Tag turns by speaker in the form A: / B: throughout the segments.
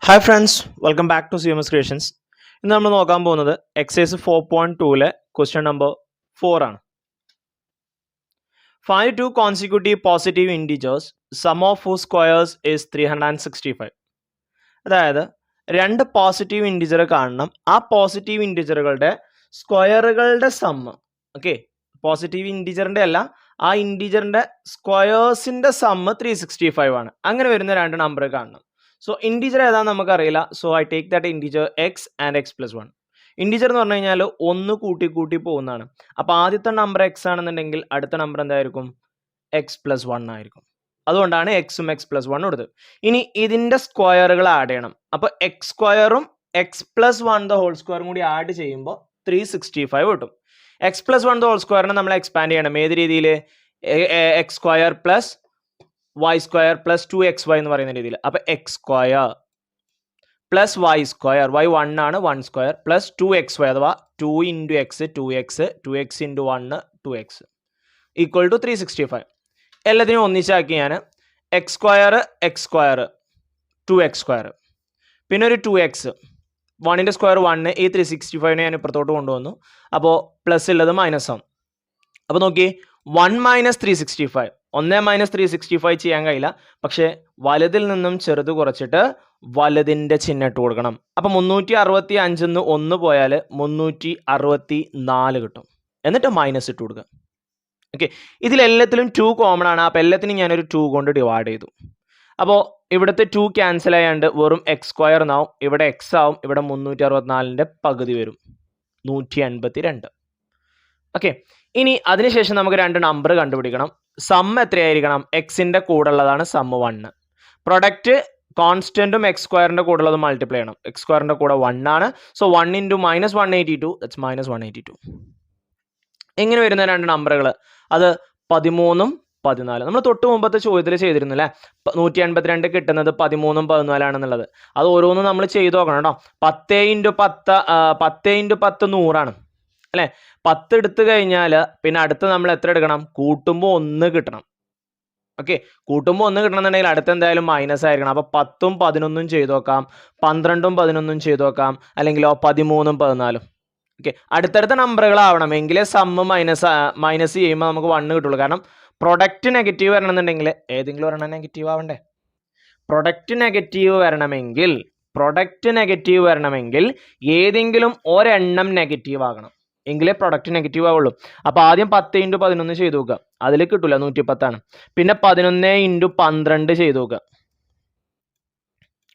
A: Hi friends, welcome back to CMS creations. ഇന്ന് നമ്മൾ നോക്കാൻ പോകുന്നത് എക്സൈസ് 4.2 ക്വസ്റ്റ്യൻ നമ്പർ 4 ആണ്. Find two consecutive positive integers, sum of whose squares is 365. അതായത് രണ്ട് പോസിറ്റീവ് ഇൻറ്റീജർ കാണണം, ആ പോസിറ്റീവ് ഇൻറ്റീജറുകളുടെ സ്ക്വയറുകളുടെ സമ്മ്. ഓക്കെ, പോസിറ്റീവ് ഇൻറ്റീജറിൻ്റെ അല്ല, ആ ഇൻറ്റീജറിൻ്റെ സ്ക്വയേഴ്സിൻ്റെ സമ്മ് 365 ആണ്. അങ്ങനെ വരുന്ന രണ്ട് നമ്പർ കാണണം. സോ ഇൻറ്റീജർ ഏതാണെന്ന് നമുക്കറിയില്ല. So I take that integer X and X plus 1. Integer എന്ന് പറഞ്ഞു കഴിഞ്ഞാൽ ഒന്ന് കൂട്ടി കൂട്ടി പോകുന്നതാണ്. അപ്പോൾ ആദ്യത്തെ നമ്പർ എക്സ് ആണെന്നുണ്ടെങ്കിൽ അടുത്ത നമ്പർ എന്തായിരിക്കും? എക്സ് പ്ലസ് 1 ആയിരിക്കും. അതുകൊണ്ടാണ് എക്സും എക്സ് പ്ലസ് 1 കൊടുത്തത്. ഇനി ഇതിൻ്റെ സ്ക്വയറുകൾ ആഡ് ചെയ്യണം. അപ്പോൾ എക്സ് സ്ക്വയറും എക്സ് പ്ലസ് 1 ദ ഹോൾ സ്ക്വയറും കൂടി ആഡ് ചെയ്യുമ്പോൾ 365 കിട്ടും. എക്സ് പ്ലസ് 1 ദ ഹോൾ സ്ക്വയറിനെ നമ്മൾ എക്സ്പാൻഡ് ചെയ്യണം. ഏത് രീതിയിൽ? X square plus y square plus 2xy എന്ന് പറയുന്ന രീതിയിൽ. അപ്പോൾ x square plus y square, y 1 ആണ്, 1 സ്ക്വയർ പ്ലസ് 2xy അഥവാ 2 into x 2x into 1 2x equal to 365. എല്ലാത്തിനും ഒന്നിച്ചാക്കി ഞാൻ എക്സ് സ്ക്വയർ 2x സ്ക്വയർ പിന്നെ ഒരു 2x, 1ൻ്റെ സ്ക്വയർ 1, ഈ 365നെ ഞാൻ ഇപ്പുറത്തോട്ട് കൊണ്ടുവന്നു. അപ്പോൾ പ്ലസ് ഉള്ളത് മൈനസ് ആവും. അപ്പോൾ നോക്കി, 1 മൈനസ് 365, 1 മൈനസ് 365 ചെയ്യാൻ കഴിയില്ല. പക്ഷേ വലുതിൽ നിന്നും ചെറുത് കുറച്ചിട്ട് വലുതിൻ്റെ ചിഹ്നം ഇട്ട് കൊടുക്കണം. അപ്പം 365 1 പോയാൽ 364 കിട്ടും. എന്നിട്ട് മൈനസ് ഇട്ട് കൊടുക്കുക. ഓക്കെ, ഇതിലെല്ലാത്തിലും 2 കോമൺ ആണ്. അപ്പോൾ എല്ലാത്തിനും ഞാനൊരു 2 കൊണ്ട് ഡിവൈഡ് ചെയ്തു. അപ്പോൾ ഇവിടുത്തെ 2 ക്യാൻസൽ ചെയ്യാണ്ട് വെറും എക്സ് സ്ക്വയർ എന്നാവും. ഇവിടെ എക്സ് ആവും. ഇവിടെ 364ൻ്റെ പകുതി വരും, 182. ഓക്കെ, ഇനി അതിനുശേഷം നമുക്ക് രണ്ട് നമ്പർ കണ്ടുപിടിക്കണം. സമ്മ് എത്രയായിരിക്കണം? എക്സിൻ്റെ കൂടെ ഉള്ളതാണ് സമ്മ് 1. പ്രൊഡക്റ്റ് കോൺസ്റ്റൻറ്റും എക്സ് സ്ക്വയറിൻ്റെ കൂടെ ഉള്ളത് മൾട്ടിപ്ലൈ ചെയ്യണം. എക്സ് സ്ക്വയറിൻ്റെ കൂടെ 1 ആണ്. So 1 into minus 182, that's minus 182. ഇങ്ങനെ വരുന്ന രണ്ട് നമ്പറുകൾ, അത് 13ഉം 14. നമ്മൾ തൊട്ട് മുമ്പത്തെ ചോദ്യത്തിൽ ചെയ്തിരുന്നു അല്ലേ? 182 കിട്ടുന്നത് 13ഉം 14 ആണെന്നുള്ളത്. അത് ഓരോന്നും നമ്മൾ ചെയ്ത് നോക്കണം കേട്ടോ. 10 ഇൻറ്റു 10 100 അല്ലേ? 10 എടുത്തു കഴിഞ്ഞാൽ പിന്നെ അടുത്ത് നമ്മൾ എത്ര എടുക്കണം? കൂട്ടുമ്പോൾ 1 കിട്ടണം. ഓക്കെ, കൂട്ടുമ്പോൾ 1 കിട്ടണമെന്നുണ്ടെങ്കിൽ അടുത്ത് എന്തായാലും മൈനസ് ആയിരിക്കണം. അപ്പോൾ 10ഉം 11ഉം ചെയ്ത് നോക്കാം, 12ഉം 11ഉം ചെയ്ത് നോക്കാം, അല്ലെങ്കിലോ 13ഉം 14. ഓക്കെ, അടുത്തടുത്ത നമ്പറുകളാവണം, എങ്കിലേ സമ്മ് മൈനസ് ചെയ്യുമ്പോൾ നമുക്ക് 1 കിട്ടുള്ളൂ. കാരണം പ്രൊഡക്റ്റ് നെഗറ്റീവ് വരണമെന്നുണ്ടെങ്കിൽ ഏതെങ്കിലും ഒരെണ്ണം നെഗറ്റീവ് ആവണ്ടേ? പ്രൊഡക്റ്റ് നെഗറ്റീവ് വരണമെങ്കിൽ ഏതെങ്കിലും ഒരെണ്ണം നെഗറ്റീവ് ആകണം, എങ്കിലേ പ്രൊഡക്റ്റ് നെഗറ്റീവ് ആവുള്ളൂ. അപ്പോൾ ആദ്യം 10 ഇൻറ്റു 11 ചെയ്ത് നോക്കുക, അതിൽ കിട്ടില്ല, 110 ആണ്. പിന്നെ 11 ഇൻറ്റു 12 ചെയ്ത് നോക്കുക.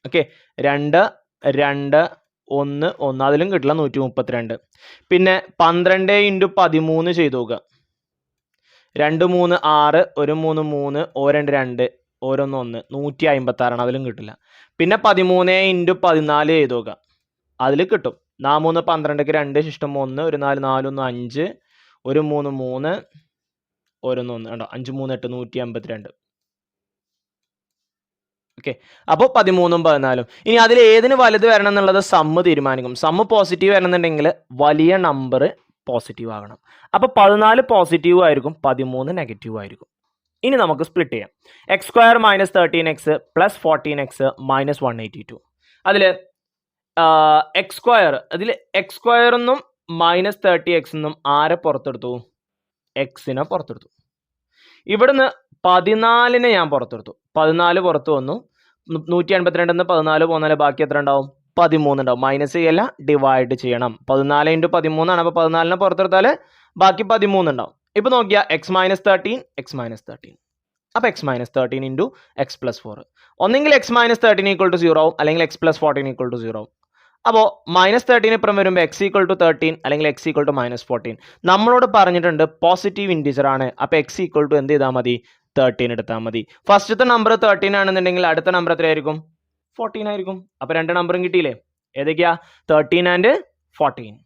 A: ഓക്കെ, 2 2 1 1, അതിലും കിട്ടില്ല, 132. പിന്നെ 12 ഇൻറ്റു 13 ചെയ്ത് നോക്കുക. 2 3 6, 1 3 3, 2 2, 1 1, 156 ആണ്, അതിലും കിട്ടില്ല. പിന്നെ 13 ഇൻറ്റു 14 ചെയ്ത് നോക്കുക, അതിൽ കിട്ടും. 4 3 12ക്ക് 2 ശിഷ്ടം 1, 1 4 4 1 5, 1 3 3, 1 1 കണ്ടോ, 5 3 8, 182. ഓക്കെ, അപ്പോൾ 13ഉം 14. ഇനി അതിൽ ഏതിന് വലുത് വരണം എന്നുള്ളത് സമ്മ് തീരുമാനിക്കും. സമ്മ് പോസിറ്റീവ് വരണമെന്നുണ്ടെങ്കിൽ വലിയ നമ്പർ പോസിറ്റീവ് ആകണം. അപ്പോൾ 14 പോസിറ്റീവ് ആയിരിക്കും, 13 നെഗറ്റീവ് ആയിരിക്കും. ഇനി നമുക്ക് സ്പ്ലിറ്റ് ചെയ്യാം. X square minus 13x plus 14x minus 182. അതിൽ എക്സ് സ്ക്വയർ എന്നും മൈനസ് 30x എന്നും ആരെ പുറത്തെടുത്തു? എക്സിനെ പുറത്തെടുത്തു. ഇവിടുന്ന് 14നെ ഞാൻ പുറത്തെടുത്തു. 14 പുറത്ത് വന്നു. 182 14 പോന്നാൽ ബാക്കി എത്ര ഉണ്ടാവും? 13 ഉണ്ടാവും. മൈനസ് ചെയ്യല്ല, ഡിവൈഡ് ചെയ്യണം. 14 ഇൻറ്റു 13 ആണ്. അപ്പോൾ 14നെ പുറത്തെടുത്താൽ ബാക്കി 13 ഉണ്ടാവും. ഇപ്പോൾ നോക്കിയാൽ എക്സ് മൈനസ് 13. അപ്പോൾ X minus 13 into X plus 4. ഒന്നെങ്കിൽ എക്സ് മൈനസ് 13 ഈക്വൾ ടു 0 ആവും, അല്ലെങ്കിൽ എക്സ് പ്ലസ് 14 ഈക്വൾ ടു 0 ആവും. അപ്പോൾ മൈനസ് 13 ഇപ്പുറം വരുമ്പോൾ എക്സ് ഈക്വൾ ടു 13 അല്ലെങ്കിൽ എക്സ് ഈക്വൾ ടു മൈനസ് 14. നമ്മളോട് പറഞ്ഞിട്ടുണ്ട് പോസിറ്റീവ് ഇൻറ്റീജർ ആണ്. അപ്പോൾ എക്സ് ഈക്വൾ ടു എന്ത് ചെയ്താൽ മതി? 13 എടുത്താൽ മതി. ഫസ്റ്റത്തെ നമ്പർ 13 ആണെന്നുണ്ടെങ്കിൽ അടുത്ത നമ്പർ എത്രയായിരിക്കും? 14 ആയിരിക്കും. അപ്പോൾ രണ്ട് നമ്പറും കിട്ടിയില്ലേ? ഏതൊക്കെയാ? 13 ആൻഡ് 14.